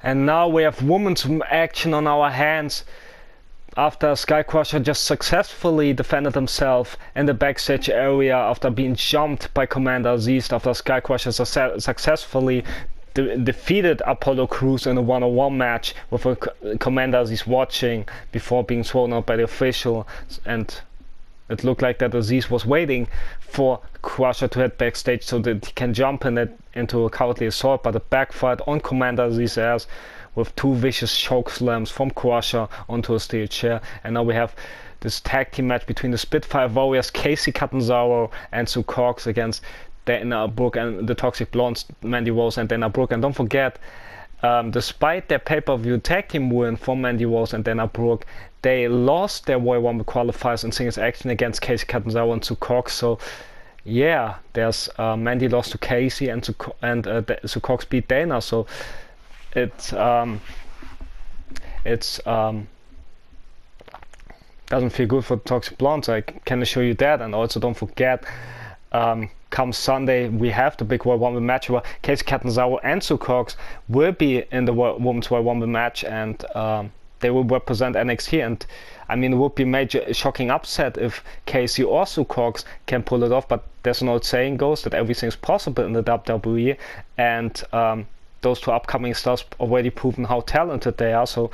And now we have women's action on our hands after Sky Crusher just successfully defended himself in the backstage area after being jumped by Commander Aziz, after Sky Crusher successfully defeated Apollo Crews in a one-on-one match with Commander Aziz watching before being thrown out by the official. And it looked like that Aziz was waiting for Crusher to head backstage so that he can jump into a cowardly assault, but it backfired on Commander Aziz's ass with 2 vicious choke slams from Crusher onto a steel chair. And now we have this tag team match between the Spitfire Warriors, Casey Catanzaro and Sue Cox, against Dana Brooke and the Toxic Blondes, Mandy Rose and Dana Brooke. And don't forget, despite their pay-per-view tag team win for Mandy Rose and Dana Brooke, they lost their Royal Rumble qualifiers in singles action against Casey Catanzaro and Sue Cox. So yeah, there's Mandy lost to Casey and Sue Cox beat Dana. So it doesn't feel good for the Toxic Blondes, I can assure you that. And also don't forget, come Sunday we have the big Royal Rumble match where Casey Catanzaro and Sue Cox will be in the Women's Royal Rumble match, and they will represent NXT. And I mean, it would be a major shocking upset if Casey or Sue Cox can pull it off, but there's an old saying goes that everything is possible in the WWE, and those 2 upcoming stars already proven how talented they are. So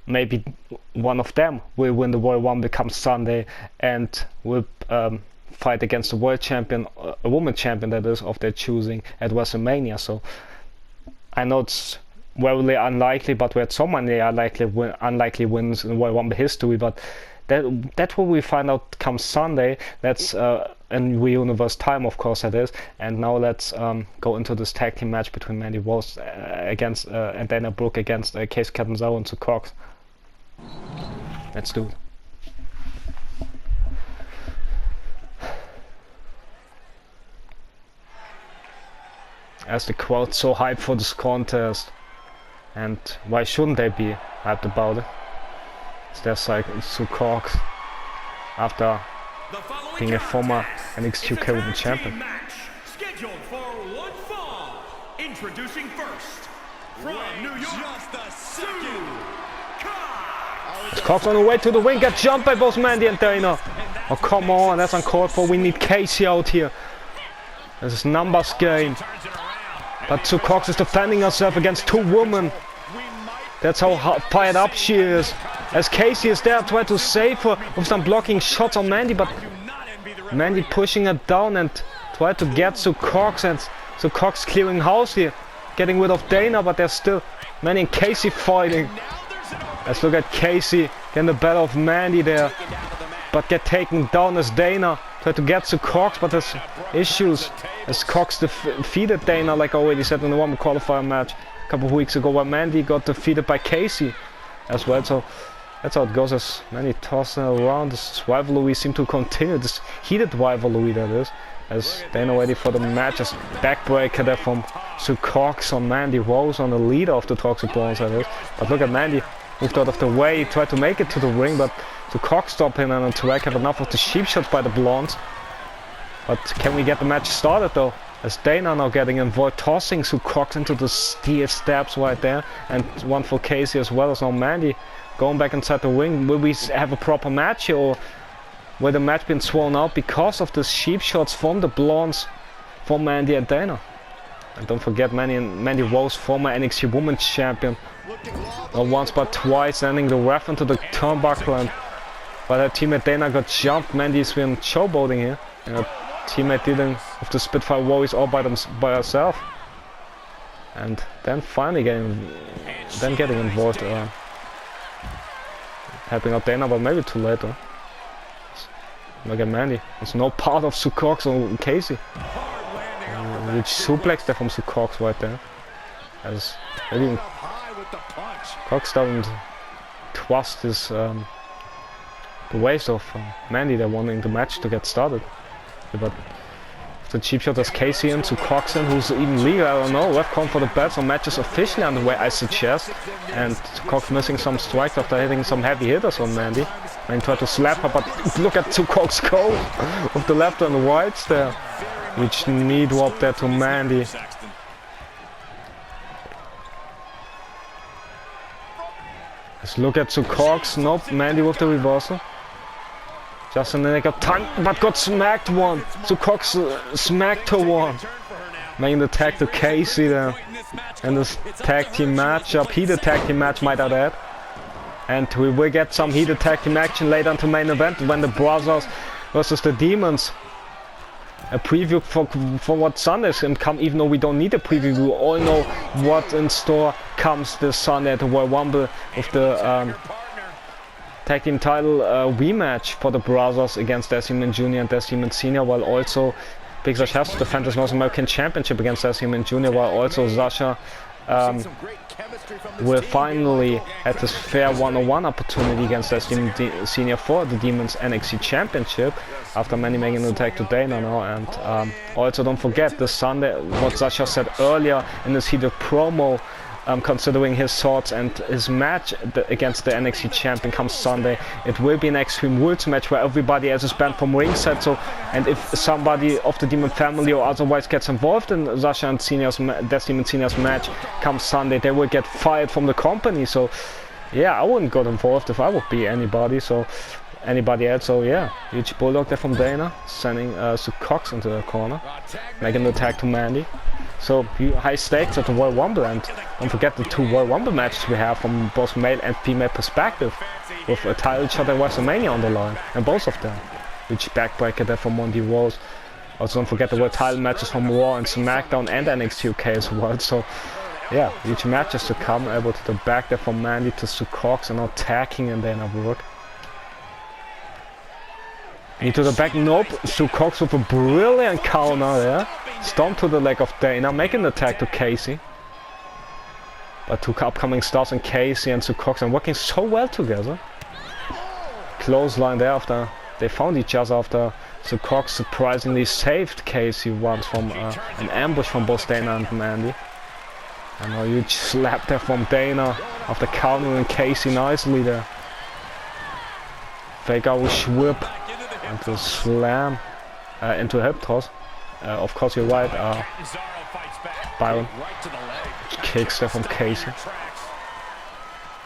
maybe one of them will win the Royal Rumble come Sunday and will fight against the world champion, a woman champion that is, of their choosing at WrestleMania. So I know it's very unlikely, but we had so many unlikely wins in Royal Rumble history, but that's what we find out come Sunday. That's in RealUniverse time, of course that is. And now let's go into this tag team match between Mandy Rose against and Dana Brooke against Casey Catanzaro and Sue Cox. Let's do it. As the crowd's so hyped for this contest, and why shouldn't they be hyped about it? There's like Sue Cox, after being a former NXT UK Women's Champion. Scheduled for one fall. Introducing first, from New York, Sue Cox. Cox on the way to the ring, got jumped by both Mandy and Dana. Oh come on, that's uncalled for. We need Casey out here. This is numbers game. But Sue Cox is defending herself against 2 women. That's how fired up she is. As Casey is there trying to save her with some blocking shots on Mandy, but Mandy pushing her down and try to get Sue Cox, and Sue Cox clearing house here, getting rid of Dana, but there's still Mandy and Casey fighting. Let's look at Casey getting the better of Mandy there, but get taken down as Dana try to get Sue Cox, but there's issues as Cox defeated Dana, like I already said in the Rumble qualifier match a couple of weeks ago, where Mandy got defeated by Casey as well. So that's how it goes, as Mandy tossing around. This rivalry seems to continue, this heated rivalry that is, as Dana ready for the match. As backbreaker there from Sue Cox on Mandy Rose, on the leader of the Toxic Blondes that is. But look at Mandy, moved out of the way, tried to make it to the ring, but Sue Cox stopped him, and Tarek had enough of the sheep shots by the Blondes. But can we get the match started though? As Dana now getting involved, tossing Sue Cox into the steel steps right there, and one for Casey as well. As now Mandy going back inside the ring. Will we have a proper match here, or will the match been thrown out because of the sheep shots from the Blondes for Mandy and Dana? And don't forget Mandy Rose, former NXT Women's Champion, not once but twice, sending the ref into the turnbuckle, and while her teammate Dana got jumped, Mandy's been showboating here, and her teammate dealing with the Spitfire Warriors all by herself. And then finally getting involved, helping out Dana, but maybe too late though. Look at Mandy, it's no part of Sue Cox or Casey. Which suplex there from Sue Cox right there. As maybe Cox doesn't trust his the ways of Mandy. They're wanting the match to get started. But the cheap shot has Casey in to Cox in, who's even legal, I don't know. Ref calling for the belt, so match is officially underway, I suggest. And Cox missing some strikes after hitting some heavy hitters on Mandy. And tried to slap her, but look at two Cox go with the left and the rights there. Which knee drop there to Mandy. Just look at two Cox. Nope, Mandy with the reversal. Justin then got time, but got smacked one. So Cox smacked her one. Making the tag to Casey there. And this tag team matchup, heated tag team match might I add. And we will get some heated tag team action later into main event when the Brothers versus the Demons. A preview for what Sunday's can come, even though we don't need a preview. We all know what in store comes this Sunday at the Royal Rumble with the tag team title rematch for the Brothers against Decimon Jr. and Decimon Sr. while also Big Sash has to defend his North American Championship against Decimon Jr. while also Sasha will finally have his fair one-on-one opportunity against Decimon Sr. for the Demons NXT Championship after Mandy making an attack to Dana now. And also don't forget this Sunday what Sasha said earlier in this heated promo, considering his thoughts and his match against the NXT champion comes Sunday. It will be an Extreme Rules match where everybody else is banned from ringside. So, and if somebody of the Demon family or otherwise gets involved in Sasha and Decimon Senior's match comes Sunday, they will get fired from the company. So, yeah, I wouldn't get involved if I would be anybody. So, anybody else. So, yeah, huge bulldog there from Dana, sending Sue Cox into the corner, making the attack to Mandy. So high stakes at the Royal Rumble, and don't forget the two Royal Rumble matches we have from both male and female perspective, with a title shot at WrestleMania on the line, and both of them. Huge backbreaker there from Monty Rose. Also don't forget the World title matches from Raw and SmackDown and NXT UK as well. So yeah, huge matches to come. Able to the back there from Mandy to Sue Cox and now attacking and then a work. Knee to the back, nope. Sue Cox with a brilliant counter there. Stomp to the leg of Dana, making the attack to Casey. But two upcoming stars in Casey and Sue Cox are working so well together. Clothesline there after they found each other after Sue Cox surprisingly saved Casey once from an ambush from both Dana and Mandy. And a huge slap there from Dana after countering Casey nicely there. Fake out whip into slam into a hip toss. Of course you're right, Byron. Kicks there from Casey.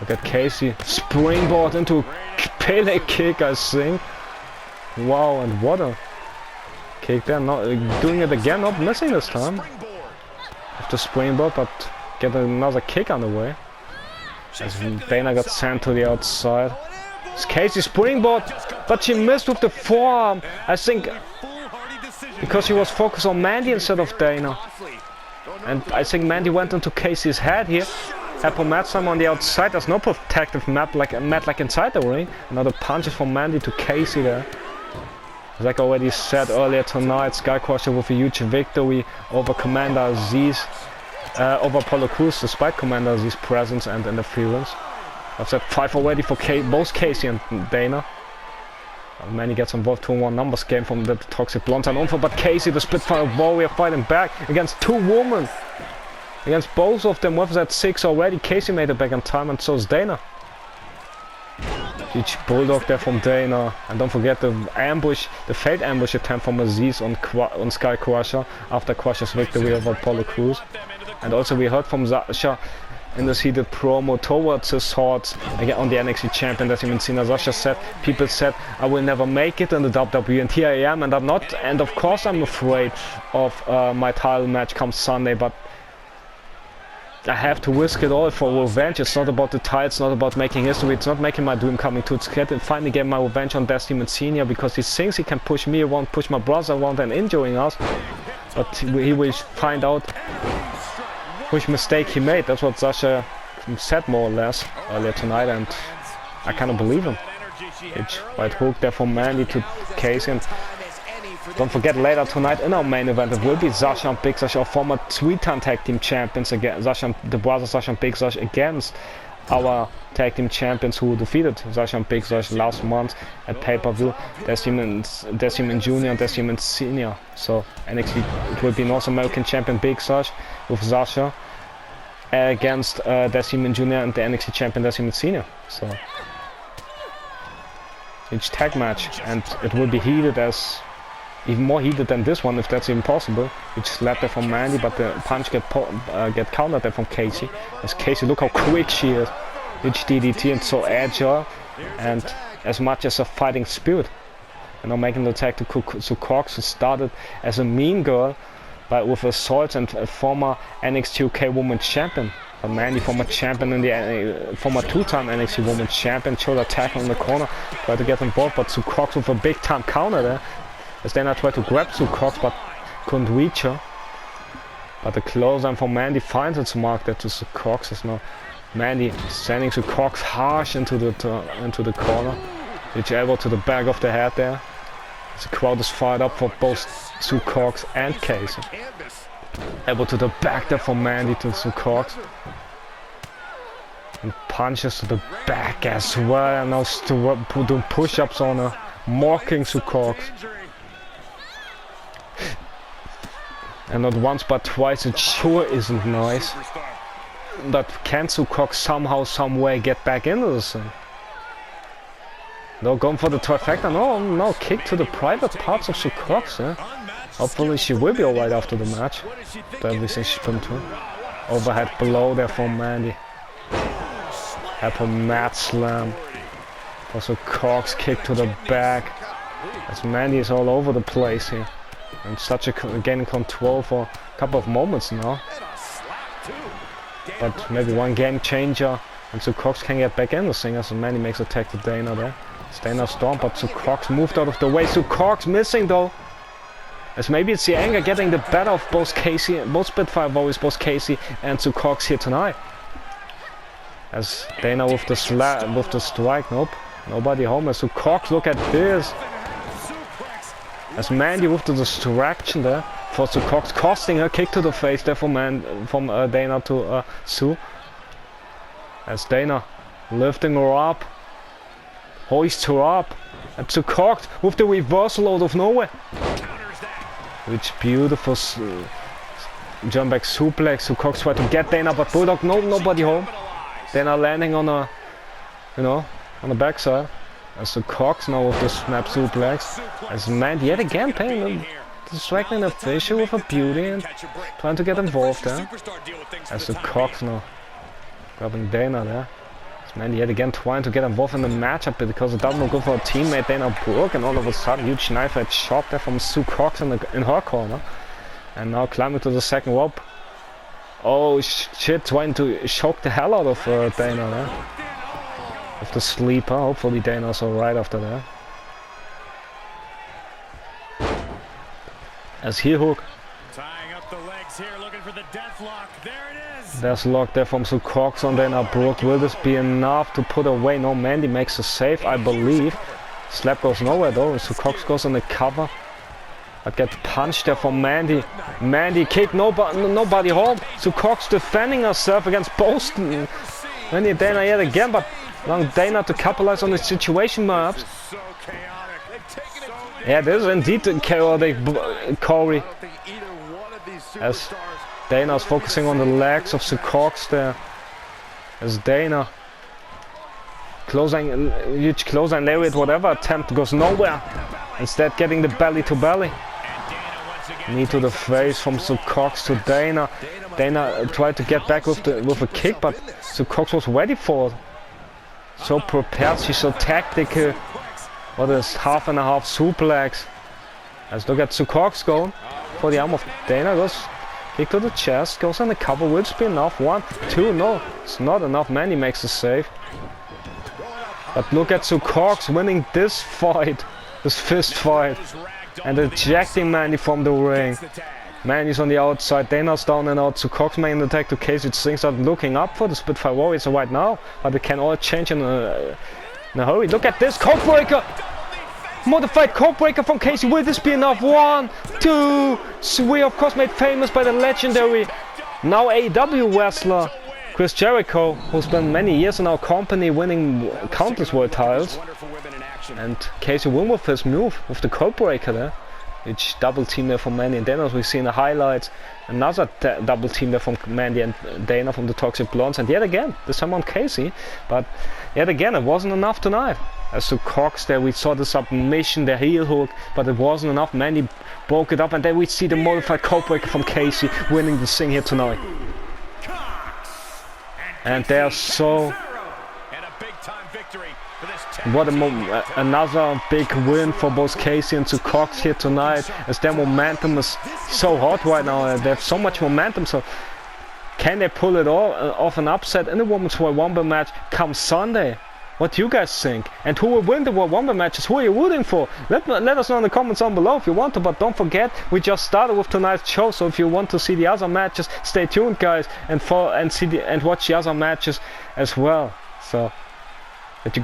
Look at Casey. Springboard into Pele kick, I think. Wow, and what a kick there. Not doing it again, not missing this time. After springboard, but get another kick on the way. As Dana got sent to the outside. It's Casey springboard, but she missed with the forearm. I think because she was focused on Mandy instead of Dana. And I think Mandy went into Casey's head here. Apple mat time on the outside. There's no protective mat like inside the ring. Another punches from Mandy to Casey there. As I already said earlier tonight, Sky Crusher with a huge victory over Commander Z's, over Apollo Crews, despite Commander Z's presence and interference. I've said 5 already for both Casey and Dana. Manny gets involved 2-on-1 numbers game from the Toxic Blondes and over, but Casey, the Spitfire warrior, fighting back against two women. Against both of them with that 6 already. Casey made it back in time, and so is Dana. Huge bulldog there from Dana. And don't forget the ambush, the failed ambush attempt from Aziz on Sky Crusher after Crusher's victory over Apollo Crews. And also we heard from Sasha in this heated promo towards his thoughts again on the NXT champion Decimon Sr. Sasha said, people said I will never make it in the WWE, and here I am, and I'm not, and of course I'm afraid of my title match come Sunday, but I have to risk it all for revenge. It's not about the title, it's not about making history, it's not making my dream coming true. It's finally getting my revenge on Decimon Sr. because he thinks he can push me around, push my brother around and injuring us, but he will find out which mistake he made. That's what Sasha said more or less earlier tonight, and I kind of believe him. Huge right hook there from Mandy to Casey, and don't forget later tonight in our main event it will be Sasha and Big Sash, our former 3-time tag team champions, again the brothers Sasha and Big Sash against our tag team champions who defeated Sasha and Big Sash last month at pay-per-view, Decimon Jr. and Decimon Sr. So NXT, it will be North American champion Big Sash with Sasha against Decimon Jr. and the NXT champion Decimon Sr. So huge tag match, and it will be heated, as even more heated than this one if that's even possible. Which slap there from Mandy, but the punch get countered there from Casey. As Casey, look how quick she is. huge DDT and so agile and as much as a fighting spirit. And now making the attack to Cox, who started as a mean girl with assaults and a former NXT UK Women's Champion. But Mandy, former champion in the former two-time NXT Women's Champion, showed a tackle in the corner, tried to get involved, but Sue Cox with a big-time counter there. As Dana tried to grab Sue Cox, but couldn't reach her. But the clothesline from Mandy finds its mark there to Sue Cox. As now Mandy sending Sue Cox harsh into the corner. Huge elbow to the back of the head there. As the crowd is fired up for both Sue Cox and Casey. Elbow to the back there from Mandy to Sue Cox. And punches to the back as well. And now doing push-ups on her, mocking Sue Cox. And not once but twice, it sure isn't nice. But can Sue Cox somehow, some way get back into this thing? No, going for the trifecta. No, kick to the private parts of Sue Cox. Yeah? Hopefully she will be alright after the match. Everything she's been through. Overhead blow there from Mandy. Have a mat slam. Also Cox kick to the back. As Mandy is all over the place here. And such a gaining control for a couple of moments now. But maybe one game changer. And Sue Cox can get back in the thing as Mandy makes a tag to Dana there. Dana storm, but Sue Cox moved out of the way. Sue Cox missing though. As maybe it's the anger getting the better of both Spitfire Warriors, both Casey and Sue Cox here tonight. As Dana with the strike, nope. Nobody home. As Sue Cox, look at this. As Mandy with the distraction there for Sue Cox, costing her kick to the face there from Dana to Sue. As Dana lifting her up, hoists her up, and Sue Cox with the reversal out of nowhere. Which beautiful jump back suplex. Sue Cox tried to get Dana, but Bulldog, nobody home. Dana landing on a, on the backside. As Sue Cox now with the snap suplex. As Mandy yet again paying distracting the Fisher with a beauty and trying to get involved there. As Sue Cox now grabbing Dana there. As Mandy yet again trying to get involved in the matchup because it doesn't look good for her teammate Dana Brooke, and all of a sudden huge knife edge shot there from Sue Cox in her corner. And now climbing to the second rope. Oh shit, trying to choke the hell out of Dana there. With the sleeper, hopefully Dana's alright after that. As heel hook. Tying up the legs here, looking for the death lock. There it is. There's lock there from Sue Cox on Dana Brooke. Will this be enough to put away? No, Mandy makes a save, I believe. Slap goes nowhere though. Sue Cox goes on the cover. But gets punched there from Mandy. Mandy kick, nobody home. Sue Cox defending herself against Boston. Mandy and Dana yet again, but allowing Dana to capitalize on the situation perhaps. Yeah, this is indeed chaotic, Corey. As Dana's focusing on the legs of Sue Cox there. As Dana huge clothesline lariat, whatever attempt goes nowhere. Instead getting the belly to belly. Knee to the face from Sue Cox to Dana. Dana tried to get back with a kick, but Sue Cox was ready for it. So prepared, she's so tactical. What is half and a half suplex? Let's look at Sue Cox going for the arm of Dana. Goes kick to the chest, goes on the cover. Will it be enough? 1, 2, no, it's not enough. Mandy makes a save. But look at Sue Cox winning this fight, this fist fight, and ejecting Mandy from the ring. Mandy's on the outside, Dana's down and out. Sue Cox making the attack to Casey. Things are looking up for the Spitfire Warriors right now, but it can all change in a hurry. Look at this codebreaker! Modified codebreaker from Casey. Will this be enough? 1, 2, 3. Of course, made famous by the legendary, now AEW wrestler Chris Jericho, who's been many years in our company, winning countless world titles. And Casey won with his move, with the codebreaker there. Which double team there from Mandy and Dana, as we see in the highlights. Another double team there from Mandy and Dana from the Toxic Blondes. And yet again, this time on Casey. But yet again, it wasn't enough tonight. As to Cox there, we saw the submission, the heel hook, but it wasn't enough. Mandy broke it up, and then we see the modified codebreaker from Casey winning the thing here tonight. And they're so What another big win for both Casey and Cox here tonight, as their momentum is so hot right now. They have so much momentum, so can they pull it off an upset in the Women's Royal Rumble match come Sunday? What do you guys think? And who will win the Royal Rumble matches? Who are you rooting for? Let us know in the comments down below if you want to, but don't forget, we just started with tonight's show, so if you want to see the other matches, stay tuned guys, and watch the other matches as well. So that you